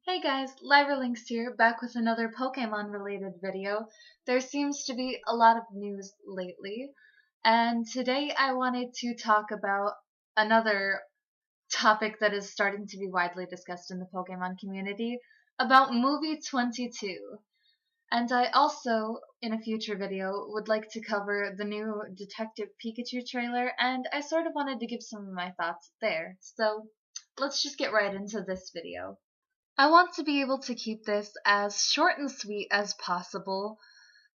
Hey guys, Lyra Linx here, back with another Pokemon related video. There seems to be a lot of news lately, and today I wanted to talk about another topic that is starting to be widely discussed in the Pokemon community, about Movie 22. And I also, in a future video, would like to cover the new Detective Pikachu trailer, and I sort of wanted to give some of my thoughts there. So let's just get right into this video. I want to be able to keep this as short and sweet as possible,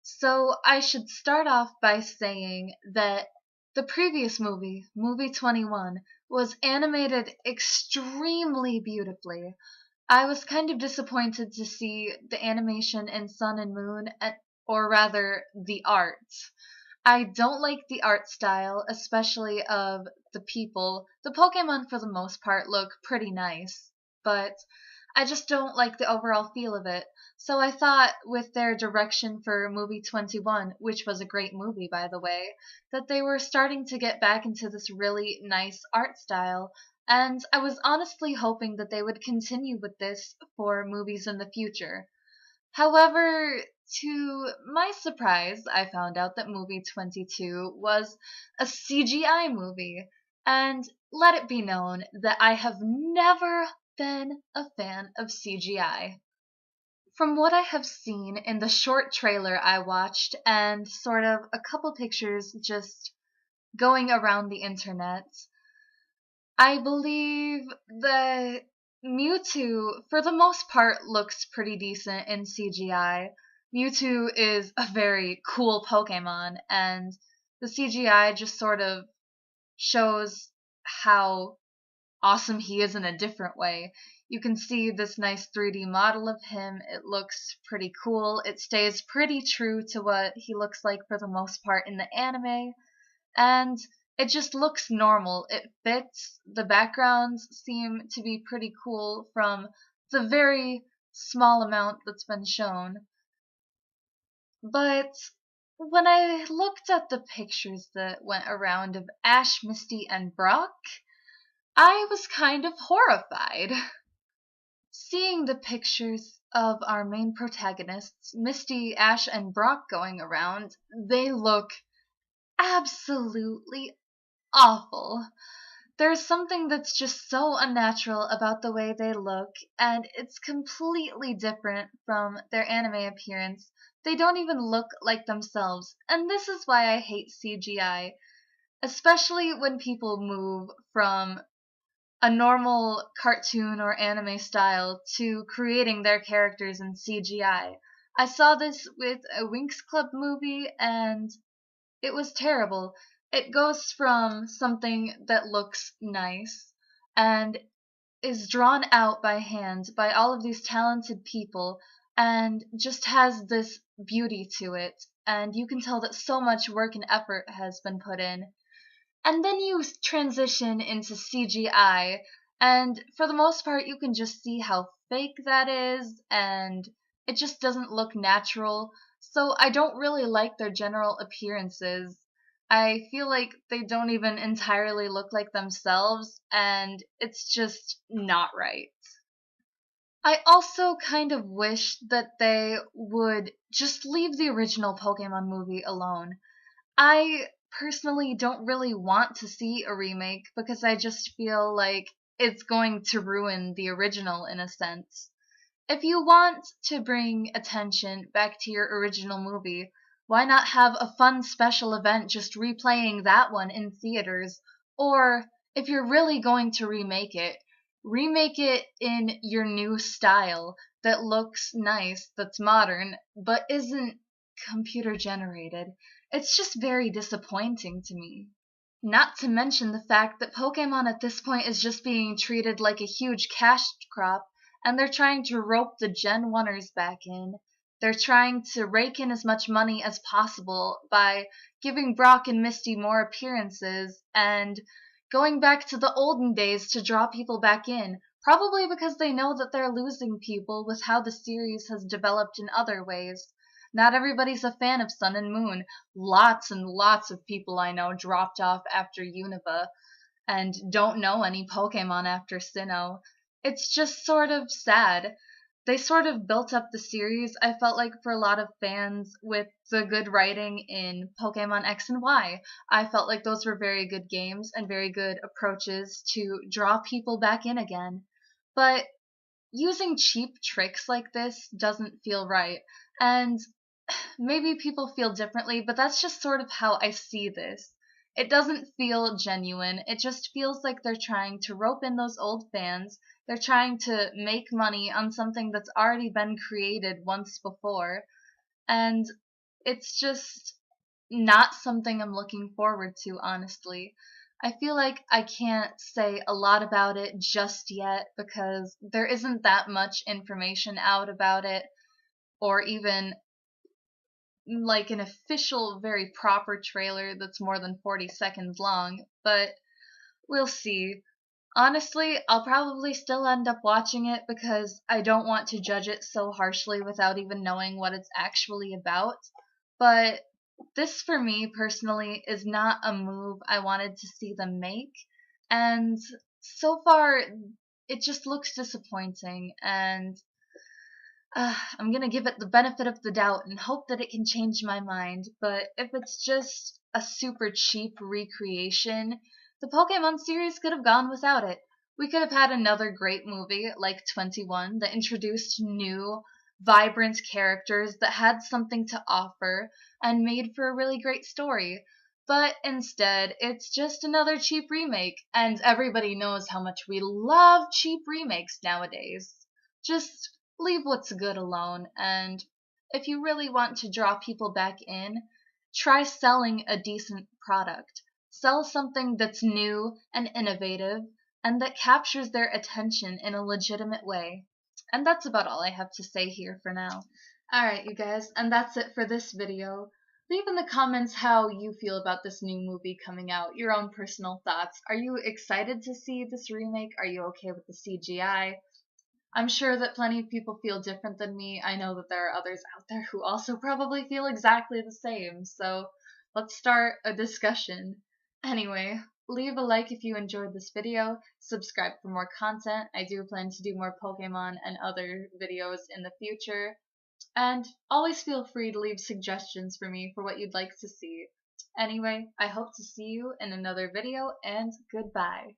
so I should start off by saying that the previous movie, Movie 21, was animated extremely beautifully. I was kind of disappointed to see the animation in Sun and Moon, or rather, the art. I don't like the art style, especially of the people. The Pokemon, for the most part, look pretty nice, but I just don't like the overall feel of it. So I thought with their direction for movie 21, which was a great movie by the way, that they were starting to get back into this really nice art style, and I was honestly hoping that they would continue with this for movies in the future. However, to my surprise, I found out that movie 22 was a CGI movie, and let it be known that I have never been a fan of CGI. From what I have seen in the short trailer I watched and sort of a couple pictures just going around the internet, I believe the Mewtwo, for the most part, looks pretty decent in CGI. Mewtwo is a very cool Pokemon, and the CGI just sort of shows how awesome he is in a different way. You can see this nice 3D model of him. It looks pretty cool. It stays pretty true to what he looks like for the most part in the anime, and it just looks normal. It fits. The backgrounds seem to be pretty cool from the very small amount that's been shown. But when I looked at the pictures that went around of Ash, Misty, and Brock, I was kind of horrified. Seeing the pictures of our main protagonists, Misty, Ash, and Brock, going around, they look absolutely awful. There's something that's just so unnatural about the way they look, and it's completely different from their anime appearance. They don't even look like themselves, and this is why I hate CGI, especially when people move from a normal cartoon or anime style to creating their characters in CGI. I saw this with a Winx Club movie, and it was terrible. It goes from something that looks nice and is drawn out by hand by all of these talented people and just has this beauty to it, and you can tell that so much work and effort has been put in. And then you transition into CGI, and for the most part, you can just see how fake that is, and it just doesn't look natural. So I don't really like their general appearances. I feel like they don't even entirely look like themselves, and it's just not right. I also kind of wish that they would just leave the original Pokemon movie alone. I personally don't really want to see a remake because I just feel like it's going to ruin the original in a sense. If you want to bring attention back to your original movie, why not have a fun special event just replaying that one in theaters? Or if you're really going to remake it in your new style that looks nice, that's modern, but isn't computer generated. It's just very disappointing to me. Not to mention the fact that Pokemon at this point is just being treated like a huge cash crop, and they're trying to rope the Gen 1ers back in. They're trying to rake in as much money as possible by giving Brock and Misty more appearances and going back to the olden days to draw people back in, probably because they know that they're losing people with how the series has developed in other ways. Not everybody's a fan of Sun and Moon. Lots and lots of people I know dropped off after Unova and don't know any Pokemon after Sinnoh. It's just sort of sad. they sort of built up the series, I felt like, for a lot of fans with the good writing in Pokemon X and Y. I felt like those were very good games and very good approaches to draw people back in again. But using cheap tricks like this doesn't feel right. And maybe people feel differently, but that's just sort of how I see this. It doesn't feel genuine. It just feels like they're trying to rope in those old fans. They're trying to make money on something that's already been created once before. And it's just not something I'm looking forward to, honestly. I feel like I can't say a lot about it just yet because there isn't that much information out about it, or even like an official, very proper trailer that's more than 40 seconds long, but we'll see. Honestly, I'll probably still end up watching it because I don't want to judge it so harshly without even knowing what it's actually about. But this, for me personally, is not a move I wanted to see them make. And so far, it just looks disappointing. And I'm gonna give it the benefit of the doubt and hope that it can change my mind, but if it's just a super cheap recreation, the Pokemon series could have gone without it. We could have had another great movie like 21 that introduced new, vibrant characters that had something to offer and made for a really great story. But instead, it's just another cheap remake, and everybody knows how much we love cheap remakes nowadays. Just leave what's good alone, and if you really want to draw people back in, try selling a decent product. Sell something that's new and innovative and that captures their attention in a legitimate way. And that's about all I have to say here for now. Alright, you guys, and that's it for this video. Leave in the comments how you feel about this new movie coming out, your own personal thoughts. Are you excited to see this remake? Are you okay with the CGI? I'm sure that plenty of people feel different than me. I know that there are others out there who also probably feel exactly the same. So let's start a discussion. Anyway, leave a like if you enjoyed this video, subscribe for more content. I do plan to do more Pokemon and other videos in the future. And always feel free to leave suggestions for me for what you'd like to see. Anyway, I hope to see you in another video, and goodbye.